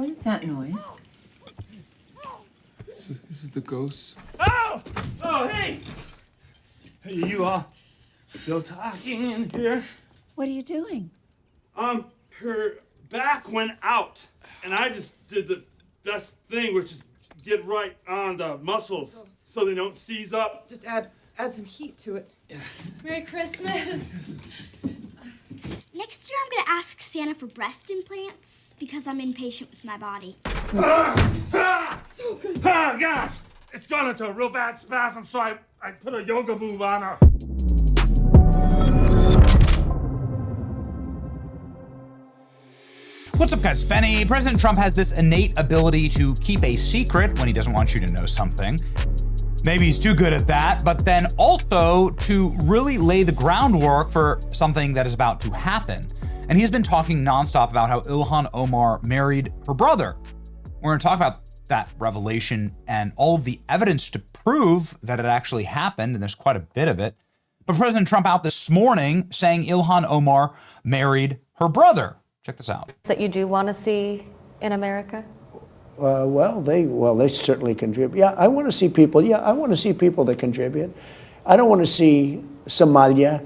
What is that noise? This is the ghost. Oh! Oh, hey! Hey, you all still talking in here? What are you doing? Her back went out, and I just did the best thing, which is get right on the muscles so they don't seize up. Just add some heat to it. Yeah. Merry Christmas. Next year, I'm gonna ask Santa for breast implants because I'm impatient with my body. So good. Ah, gosh! It's gone into a real bad spasm, so I put a yoga move on her. What's up, guys? Benny. President Trump has this innate ability to keep a secret when he doesn't want you to know something. Maybe he's too good at that, but then also to really lay the groundwork for something that is about to happen. And he's been talking nonstop about how Ilhan Omar married her brother. We're going to talk about that revelation and all of the evidence to prove that it actually happened, and there's quite a bit of it. But President Trump out this morning saying Ilhan Omar married her brother. Check this out. That you do want to see in America? They certainly contribute. Yeah, I want to see people. Yeah, I want to see people that contribute. I don't want to see Somalia.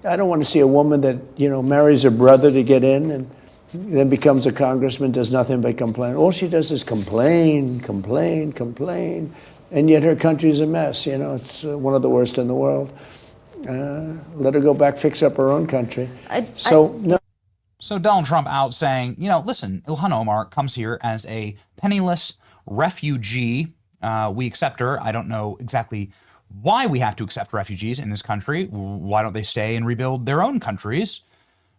I don't want to see a woman that, marries her brother to get in and then becomes a congressman, does nothing but complain. All she does is complain, and yet her country's a mess. It's one of the worst in the world. Let her go back, fix up her own country. No. So Donald Trump out saying, listen, Ilhan Omar comes here as a penniless refugee. We accept her. I don't know exactly why we have to accept refugees in this country. Why don't they stay and rebuild their own countries,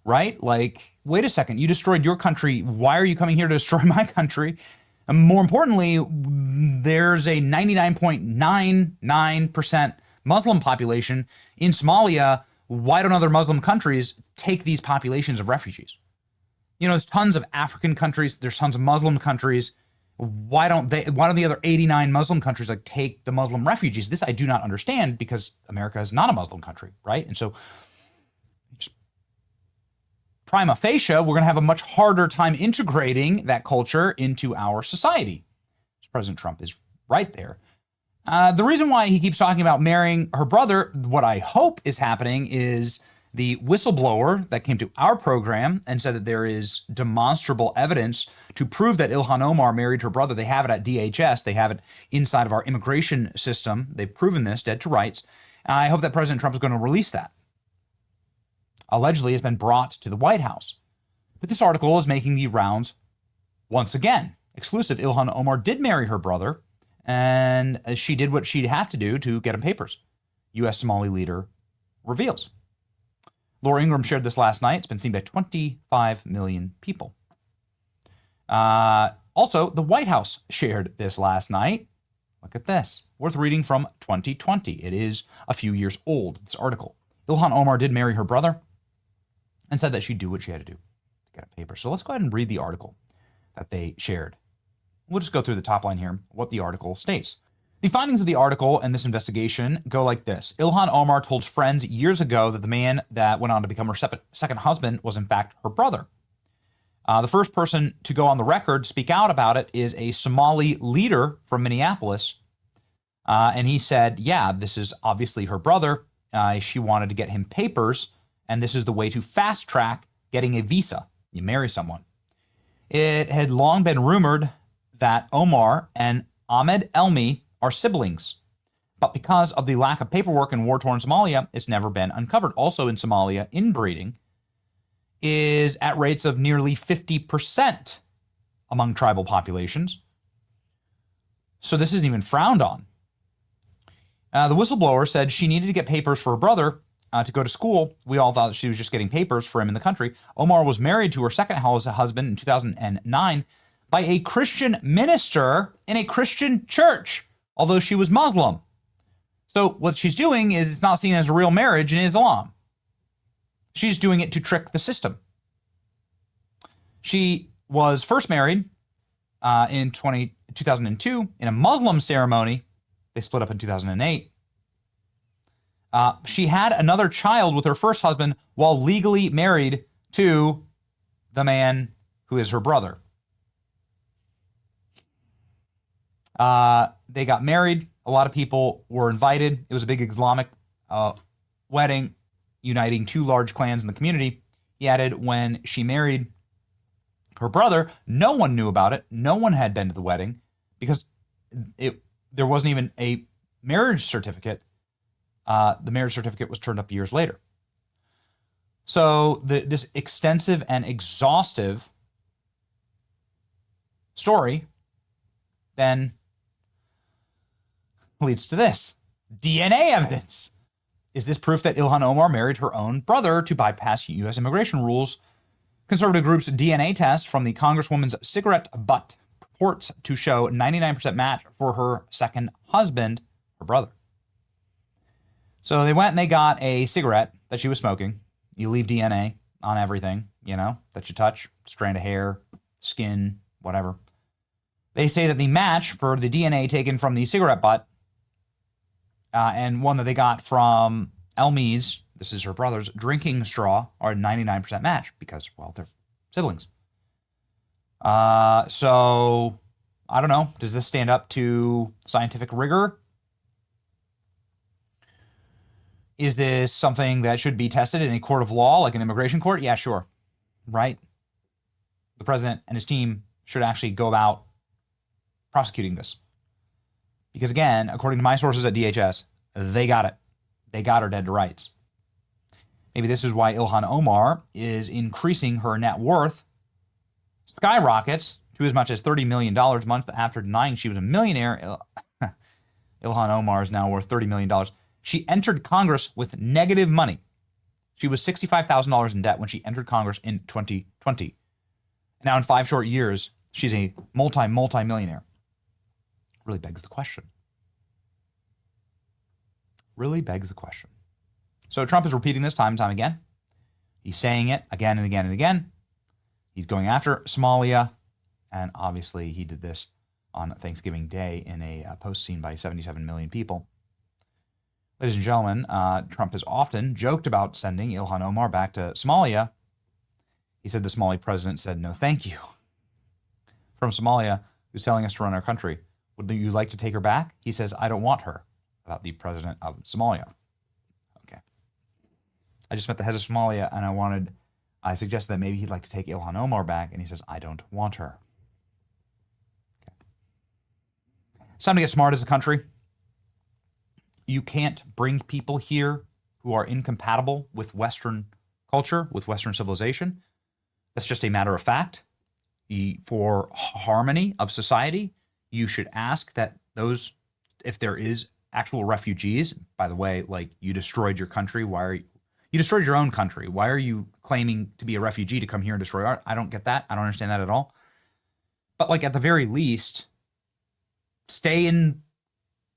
right? Like, wait a second, you destroyed your country. Why are you coming here to destroy my country? And more importantly, there's a 99.99% Muslim population in Somalia. Why don't other Muslim countries take these populations of refugees? There's tons of African countries. There's tons of Muslim countries. Why don't the other 89 Muslim countries take the Muslim refugees? This I do not understand, because America is not a Muslim country, right? And so just prima facie, we're going to have a much harder time integrating that culture into our society. President Trump is right there. The reason why he keeps talking about marrying her brother, what I hope is happening is the whistleblower that came to our program and said that there is demonstrable evidence to prove that Ilhan Omar married her brother. They have it at DHS. They have it inside of our immigration system. They've proven this, dead to rights. I hope that President Trump is going to release that. Allegedly, it's been brought to the White House. But this article is making the rounds once again. Exclusive, Ilhan Omar did marry her brother, and she did what she'd have to do to get him papers. U.S. Somali leader reveals. Laura Ingraham shared this last night. It's been seen by 25 million people. Also, the White House shared this last night. Look at this. Worth reading from 2020. It is a few years old, this article. Ilhan Omar did marry her brother and said that she'd do what she had to do to get a paper. So let's go ahead and read the article that they shared. We'll just go through the top line here, what the article states. The findings of the article and this investigation go like this. Ilhan Omar told friends years ago that the man that went on to become her second husband was in fact her brother. The first person to go on the record, speak out about it, is a Somali leader from Minneapolis. And he said, yeah, this is obviously her brother. She wanted to get him papers, and this is the way to fast track getting a visa. You marry someone. It had long been rumored that Omar and Ahmed Elmi are siblings. But because of the lack of paperwork in war-torn Somalia, it's never been uncovered. Also in Somalia, inbreeding is at rates of nearly 50% among tribal populations. So this isn't even frowned on. The whistleblower said she needed to get papers for her brother to go to school. We all thought she was just getting papers for him in the country. Omar was married to her second husband in 2009 by a Christian minister in a Christian church, although she was Muslim. So what she's doing is it's not seen as a real marriage in Islam. She's doing it to trick the system. She was first married in 2002 in a Muslim ceremony. They split up in 2008. She had another child with her first husband while legally married to the man who is her brother. They got married. A lot of people were invited. It was a big Islamic wedding, uniting two large clans in the community. He added when she married her brother, no one knew about it. No one had been to the wedding because there wasn't even a marriage certificate. The marriage certificate was turned up years later. So this extensive and exhaustive story then leads to this. DNA evidence. Is this proof that Ilhan Omar married her own brother to bypass U.S. immigration rules? Conservative group's DNA test from the Congresswoman's cigarette butt purports to show 99% match for her second husband, her brother. So they went and they got a cigarette that she was smoking. You leave DNA on everything, that you touch, strand of hair, skin, whatever. They say that the match for the DNA taken from the cigarette butt and one that they got from Elmi's, this is her brother's, drinking straw are 99% match because, well, they're siblings. So, I don't know. Does this stand up to scientific rigor? Is this something that should be tested in a court of law, like an immigration court? Yeah, sure. Right? The president and his team should actually go about prosecuting this. Because again, according to my sources at DHS, they got it. They got her dead to rights. Maybe this is why Ilhan Omar is increasing her net worth, skyrockets to as much as $30 million a month after denying she was a millionaire. Ilhan Omar is now worth $30 million. She entered Congress with negative money. She was $65,000 in debt when she entered Congress in 2020. Now in 5 short years, she's a multi-millionaire. Really begs the question. Really begs the question. So Trump is repeating this time and time again. He's saying it again and again and again. He's going after Somalia. And obviously he did this on Thanksgiving Day in a post seen by 77 million people. Ladies and gentlemen, Trump has often joked about sending Ilhan Omar back to Somalia. He said the Somali president said, no, thank you. From Somalia, who's telling us to run our country. Would you like to take her back? He says, I don't want her. About the president of Somalia. Okay. I just met the head of Somalia and I suggested that maybe he'd like to take Ilhan Omar back, and he says, I don't want her. Okay. It's time to get smart as a country. You can't bring people here who are incompatible with Western culture, with Western civilization. That's just a matter of fact. For harmony of society, you should ask that those, if there is actual refugees, by the way, like you destroyed your country, you destroyed your own country. Why are you claiming to be a refugee to come here and destroy ours? I don't get that. I don't understand that at all. But like at the very least, stay in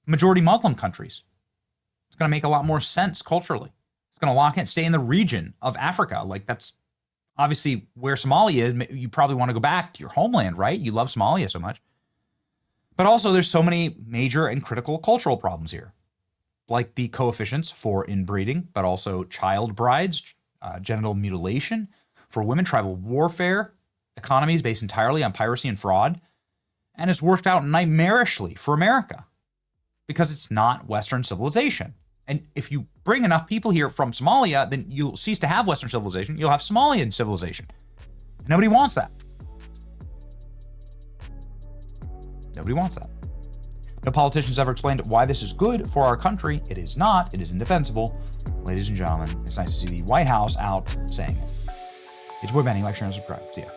majority Muslim countries. It's going to make a lot more sense culturally. It's going to lock in, stay in the region of Africa. Like that's obviously where Somalia is. You probably want to go back to your homeland, right? You love Somalia so much. But also there's so many major and critical cultural problems here, like the coefficients for inbreeding, but also child brides, genital mutilation for women, tribal warfare, economies based entirely on piracy and fraud. And it's worked out nightmarishly for America because it's not Western civilization. And if you bring enough people here from Somalia, then you'll cease to have Western civilization. You'll have Somalian civilization. Nobody wants that. Nobody wants that. No politicians ever explained why this is good for our country. It is not. It is indefensible. Ladies and gentlemen, it's nice to see the White House out saying it. It's Boy Benny. Like, share, and subscribe. See ya.